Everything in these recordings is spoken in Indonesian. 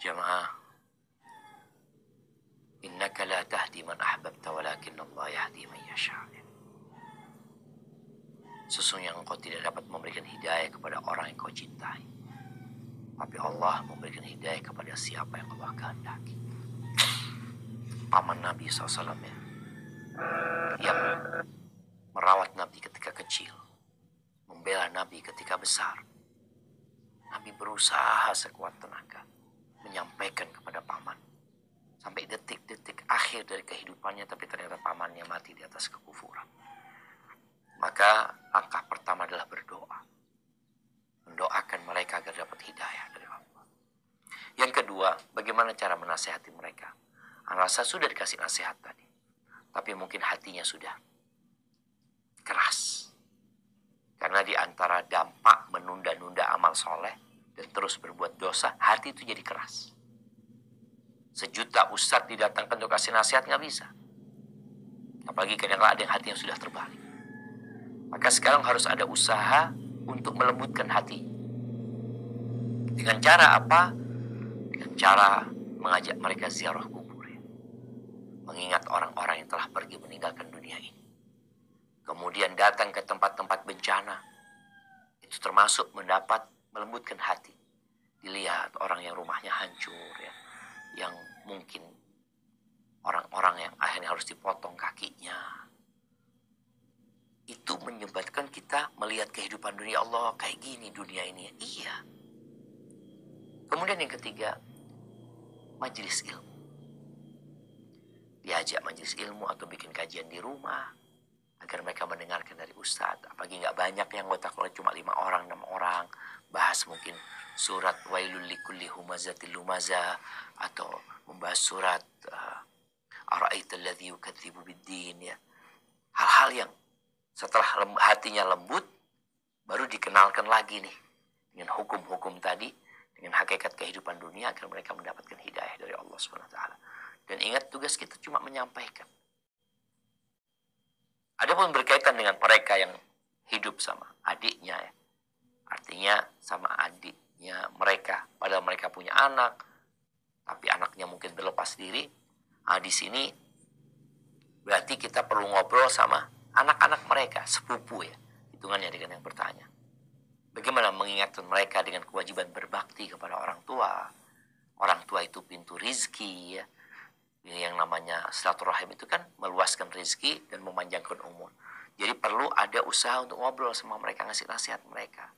Jamaah, innaka la tahdi man ahbabta walakin Allah yahdi man yasha. Sesungguhnya engkau tidak dapat memberikan hidayah kepada orang yang kau cintai, tapi Allah memberikan hidayah kepada siapa yang Allah kehendaki. Paman Nabi SAW yang merawat Nabi ketika kecil, membela Nabi ketika besar. Nabi berusaha sekuat tenaga menyampaikan kepada paman sampai detik-detik akhir dari kehidupannya, tapi ternyata pamannya mati di atas kekufuran. Maka langkah pertama adalah berdoa, mendoakan mereka agar dapat hidayah dari Allah. Yang kedua, bagaimana cara menasihati mereka? Rasa sudah dikasih nasihat tadi, tapi mungkin hatinya sudah keras. Karena di antara dampak menunda-nunda amal soleh dan terus berbuat dosa, hati itu jadi keras. Sejuta ustadz didatangkan untuk kasih nasihat, nggak bisa. Apalagi kadang-kadang ada yang hatinya sudah terbalik. Maka sekarang harus ada usaha untuk melembutkan hati. Dengan cara apa? Dengan cara mengajak mereka ziarah kubur. Mengingat orang-orang yang telah pergi meninggalkan dunia ini. Kemudian datang ke tempat-tempat bencana. Itu termasuk melembutkan hati. Dilihat orang yang rumahnya hancur, ya, yang mungkin orang-orang yang akhirnya harus dipotong kakinya. Itu menyebabkan kita melihat kehidupan dunia Allah kayak gini dunia ini. Iya. Kemudian yang ketiga, majelis ilmu. Diajak majelis ilmu atau bikin kajian di rumah agar mereka mendengarkan dari ustadz. Apalagi nggak banyak yang anggota keluarga, cuma 5 orang, 6 orang. Bahas mungkin surat Wailul likulli humazatil lumazah, atau membahas surat Ara'aital ladzi yukadzibu biddin, ya. Hal-hal yang setelah hatinya lembut baru dikenalkan lagi nih dengan hukum-hukum tadi, dengan hakikat kehidupan dunia agar mereka mendapatkan hidayah dari Allah SWT. Dan ingat, tugas kita cuma menyampaikan. Adapun berkaitan dengan mereka yang hidup sama adiknya, ya. Artinya sama adiknya mereka, padahal mereka punya anak, tapi anaknya mungkin berlepas diri. Di sini berarti kita perlu ngobrol sama anak-anak mereka, sepupu, ya. Hitungannya dengan yang bertanya. Bagaimana mengingatkan mereka dengan kewajiban berbakti kepada orang tua. Orang tua itu pintu rizki, ya. Yang namanya silaturahim itu kan meluaskan rizki dan memanjangkan umur. Jadi perlu ada usaha untuk ngobrol sama mereka, ngasih nasihat mereka.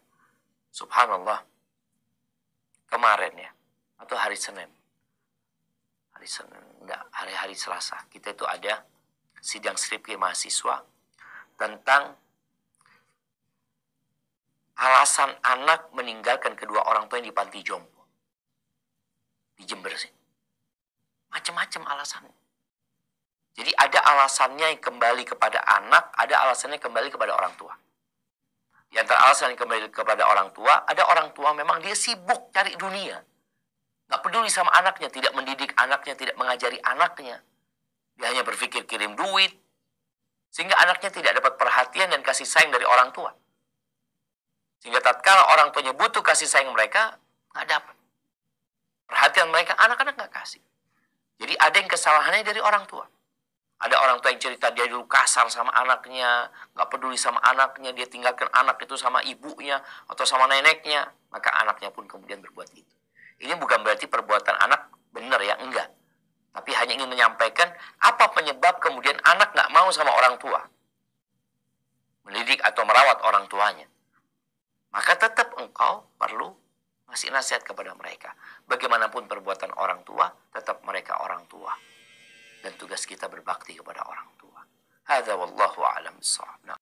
Subhanallah, kemarin, ya, atau hari Senin, hari Selasa, kita itu ada sidang skripsi mahasiswa tentang alasan anak meninggalkan kedua orang tua yang di panti jompo di Jember sih. Macam-macam alasannya. Jadi ada alasannya yang kembali kepada anak, ada alasannya kembali kepada orang tua. Di antara alasan yang kembali kepada orang tua, ada orang tua memang dia sibuk cari dunia. Gak peduli sama anaknya, tidak mendidik anaknya, tidak mengajari anaknya. Dia hanya berpikir kirim duit. Sehingga anaknya tidak dapat perhatian dan kasih sayang dari orang tua. Sehingga tatkala orang tuanya butuh kasih sayang mereka, gak dapat. Perhatian mereka, anak-anak gak kasih. Jadi ada yang kesalahannya dari orang tua. Ada orang tua yang cerita dia dulu kasar sama anaknya, gak peduli sama anaknya, dia tinggalkan anak itu sama ibunya atau sama neneknya, maka anaknya pun kemudian berbuat itu. Ini bukan berarti perbuatan anak benar, ya, enggak. Tapi hanya ingin menyampaikan apa penyebab kemudian anak gak mau sama orang tua, mendidik atau merawat orang tuanya. Maka tetap engkau perlu ngasih nasihat kepada mereka. Bagaimanapun perbuatan orang tua, tetap mereka orang tua. Dan tugas kita berbakti kepada orang tua. Hadza wallahu a'lam bissawab.